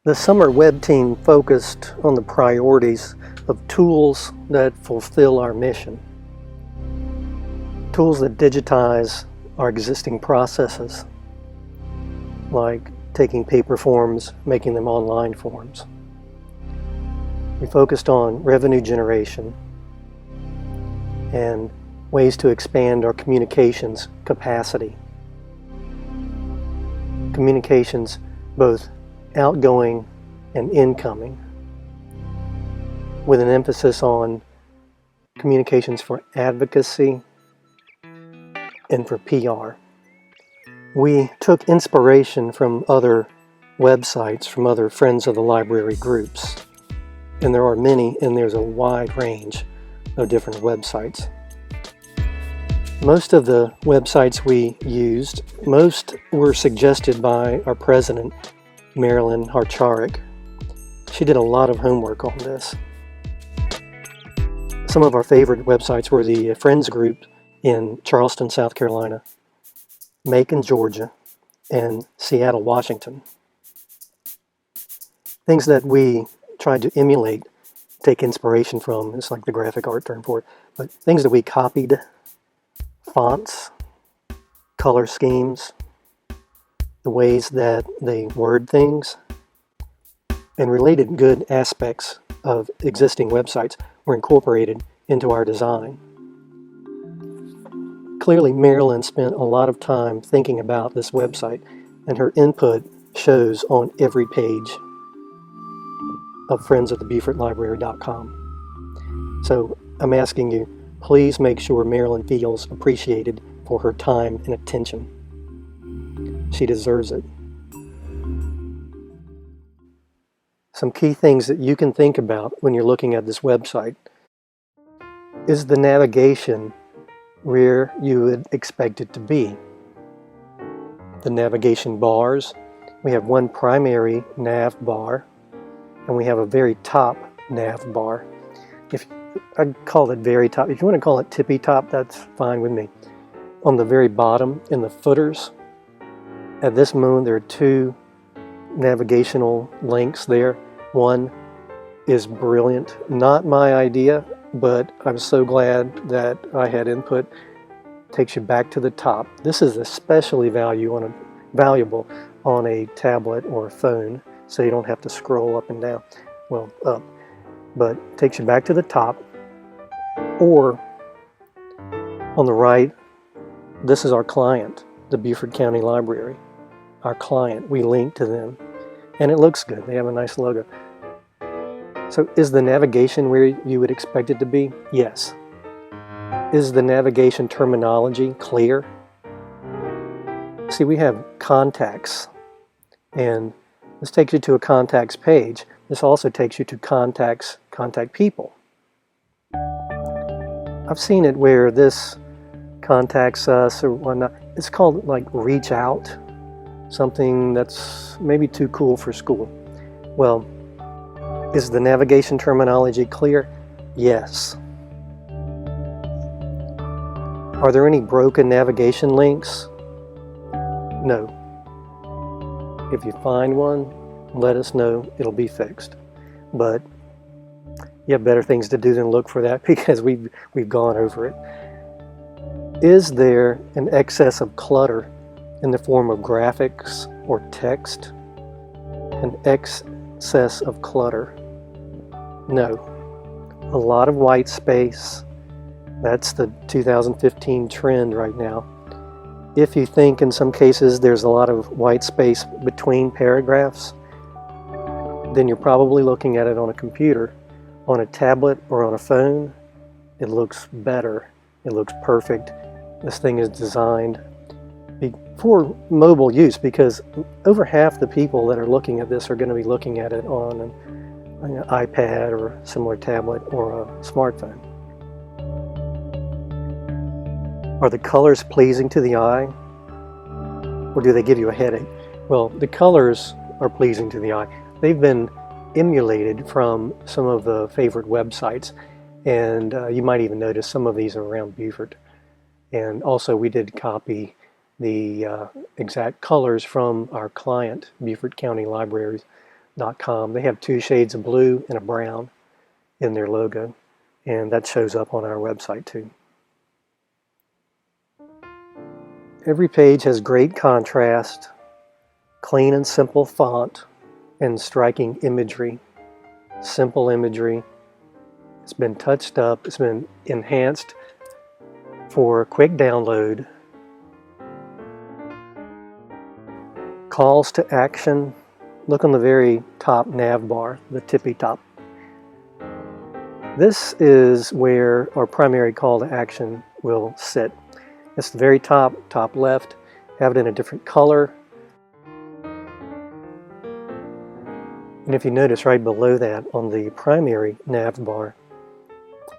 The summer web team focused on the priorities of tools that fulfill our mission. Tools that digitize our existing processes, like taking paper forms, making them online forms. We focused on revenue generation and ways to expand our communications capacity. Communications both outgoing and incoming, with an emphasis on communications for advocacy and for PR. We took inspiration from other websites, from other Friends of the Library groups, and there are many, and there's a wide range of different websites. Most of the websites we used, most were suggested by our president, Marilyn Harcharik. She did a lot of homework on this. Some of our favorite websites were the Friends group in Charleston, South Carolina, Macon, Georgia, and Seattle, Washington. Things that we tried to emulate, take inspiration from, it's like the graphic art term for it, but things that we copied: fonts, color schemes, the ways that they word things, and related good aspects of existing websites were incorporated into our design. Clearly, Marilyn spent a lot of time thinking about this website, and her input shows on every page of friendsofthebufordlibrary.com. So I'm asking you, please make sure Marilyn feels appreciated for her time and attention. She deserves it. Some key things that you can think about when you're looking at this website is the navigation where you would expect it to be. The navigation bars. We have one primary nav bar, and we have a very top nav bar. I'd call it very top. If you want to call it tippy top, that's fine with me. On the very bottom, in the footers, at this moment there are two navigational links there. One is brilliant, not my idea, but I'm so glad that I had input. Takes you back to the top. This is especially valuable on a tablet or a phone, so you don't have to scroll up and down, well, up, but takes you back to the top. Or on the right, this is our client, the Beaufort County Library. Our client, we link to them, and it looks good. They have a nice logo. So is the navigation where you would expect it to be? Yes. Is the navigation terminology clear? See, we have contacts, and this takes you to a contacts page. This also takes you to contacts, contact people. I've seen it where this contacts us or whatnot. It's called like reach out, something that's maybe too cool for school. Well, is the navigation terminology clear? Yes. Are there any broken navigation links? No. If you find one, let us know. It'll be fixed. But you have better things to do than look for that, because we've gone over it. Is there an excess of clutter in the form of graphics or text? An excess of clutter? No. A lot of white space. That's the 2015 trend right now. If you think in some cases there's a lot of white space between paragraphs, then you're probably looking at it on a computer. On a tablet or on a phone, it looks better. It looks perfect. This thing is designed for mobile use, because over half the people that are looking at this are going to be looking at it on an iPad or a similar tablet or a smartphone. Are the colors pleasing to the eye, or do they give you a headache? Well, the colors are pleasing to the eye. They've been emulated from some of the favorite websites, and you might even notice some of these are around Beaufort. And also we did copy the exact colors from our client, Beaufort County Libraries FOL.com. They have 2 shades of blue and a brown in their logo, and that shows up on our website too. Every page has great contrast, clean and simple font, and striking imagery. Simple imagery. It's been touched up, it's been enhanced for quick download. Calls to action. Look on the very top nav bar, the tippy top. This is where our primary call to action will sit. It's the very top left. Have it in a different color. And if you notice right below that on the primary nav bar,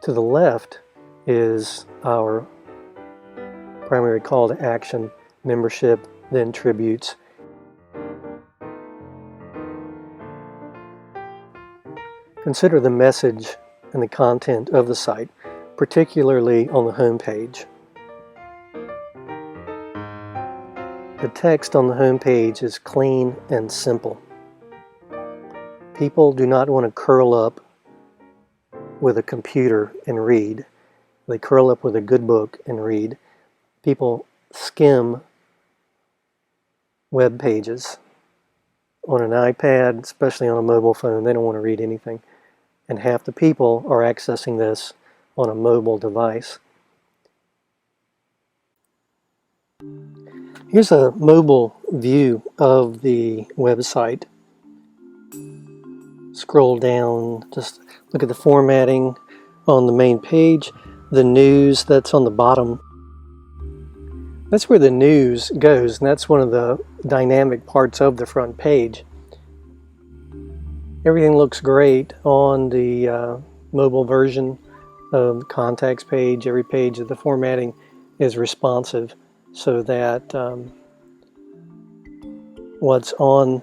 to the left is our primary call to action, membership, then tributes. Consider the message and the content of the site, particularly on the home page. The text on the home page is clean and simple. People do not want to curl up with a computer and read. They curl up with a good book and read. People skim web pages on an iPad, especially on a mobile phone. They don't want to read anything. And half the people are accessing this on a mobile device. Here's a mobile view of the website. Scroll down, just look at the formatting on the main page. The news, that's on the bottom. That's where the news goes, and that's one of the dynamic parts of the front page. Everything looks great on the mobile version of the contacts page. Every page of the formatting is responsive so that what's on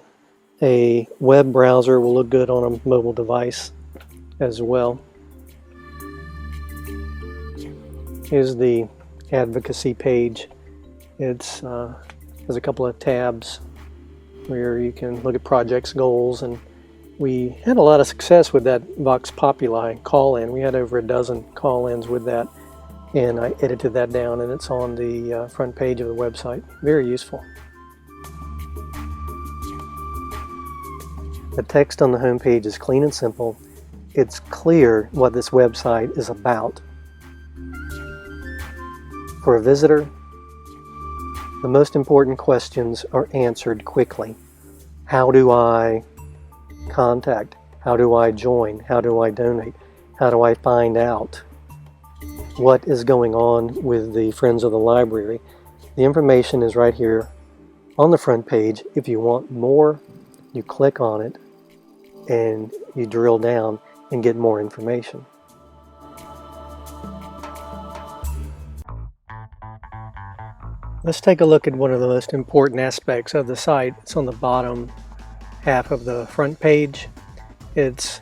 a web browser will look good on a mobile device as well. Here's the advocacy page. It's has a couple of tabs where you can look at projects, goals, and we had a lot of success with that Vox Populi call-in. We had over a dozen call-ins with that, and I edited that down, and it's on the front page of the website. Very useful. The text on the home page is clean and simple. It's clear what this website is about. For a visitor, the most important questions are answered quickly. How do I contact? How do I join? How do I donate? How do I find out what is going on with the Friends of the Library? The information is right here on the front page. If you want more, you click on it and you drill down and get more information. Let's take a look at one of the most important aspects of the site. It's on the bottom half of the front page. It's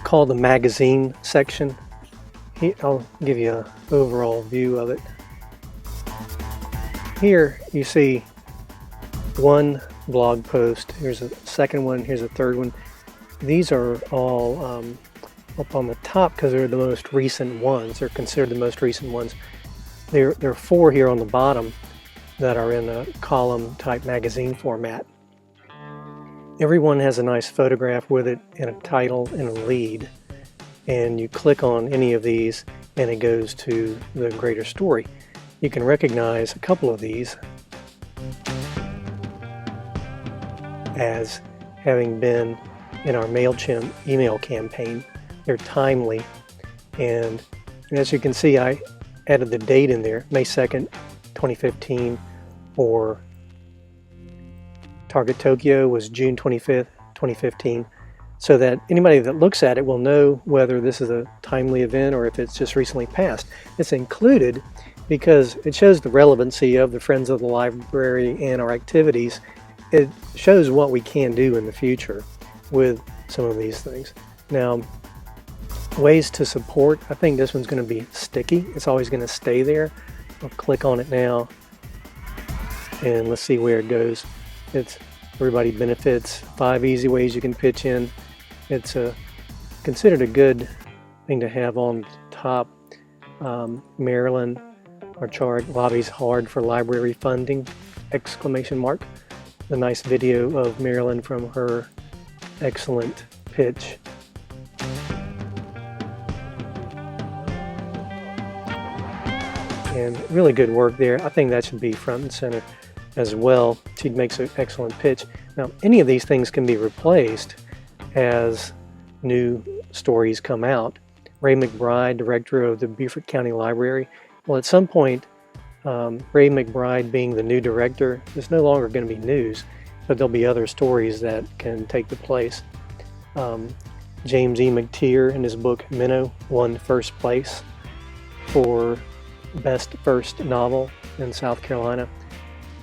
called the magazine section. I'll give you an overall view of it. Here you see one blog post. Here's a second one. Here's a third one. These are all up on the top because they're the most recent ones. They're considered the most recent ones. There are 4 here on the bottom that are in a column type magazine format. Everyone has a nice photograph with it and a title and a lead, and you click on any of these and it goes to the greater story. You can recognize a couple of these as having been in our MailChimp email campaign. They're timely, and as you can see, I added the date in there, May 2nd, 2015, or Target Tokyo was June 25th, 2015, so that anybody that looks at it will know whether this is a timely event or if it's just recently passed. It's included because it shows the relevancy of the Friends of the Library and our activities. It shows what we can do in the future with some of these things. Now, ways to support, I think this one's going to be sticky. It's always going to stay there. I'll click on it now and let's see where it goes. It's Everybody benefits. 5 easy ways you can pitch in. It's considered a good thing to have on top. Maryland, our chart, lobbies hard for library funding! Exclamation mark. The nice video of Maryland from her excellent pitch. And really good work there. I think that should be front and center as well. She makes an excellent pitch. Now, any of these things can be replaced as new stories come out. Ray McBride, director of the Beaufort County Library. Well, at some point, Ray McBride being the new director, there's no longer going to be news, but there'll be other stories that can take the place. James E. McTeer in his book Minnow won first place for Best First Novel in South Carolina.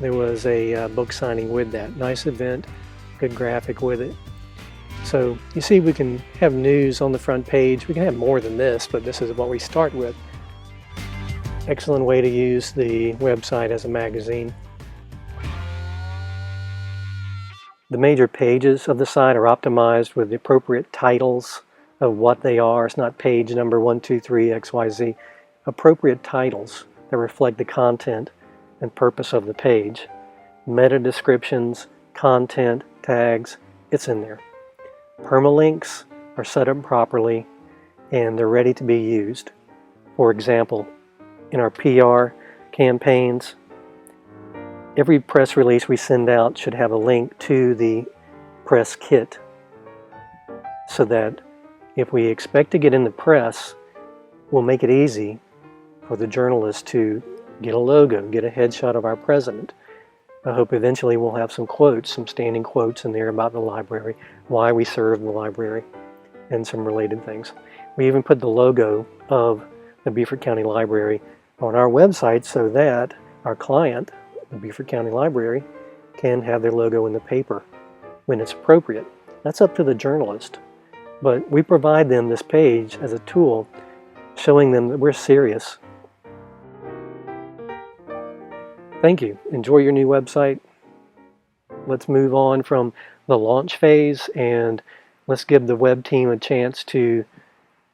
There was a book signing with that. Nice event, good graphic with it. So you see, we can have news on the front page. We can have more than this, but this is what we start with. Excellent way to use the website as a magazine. The major pages of the site are optimized with the appropriate titles of what they are. It's not page number 123 XYZ. Appropriate titles that reflect the content and purpose of the page. Meta descriptions, content, tags, it's in there. Permalinks are set up properly and they're ready to be used. For example, in our PR campaigns, every press release we send out should have a link to the press kit, so that if we expect to get in the press, we'll make it easy for the journalist to get a logo, get a headshot of our president. I hope eventually we'll have some quotes, some standing quotes in there about the library, why we serve the library, and some related things. We even put the logo of the Beaufort County Library on our website so that our client, the Beaufort County Library, can have their logo in the paper when it's appropriate. That's up to the journalist. But we provide them this page as a tool showing them that we're serious. Thank you. Enjoy your new website. Let's move on from the launch phase and let's give the web team a chance to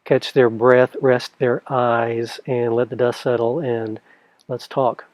catch their breath, rest their eyes, and let the dust settle, and let's talk.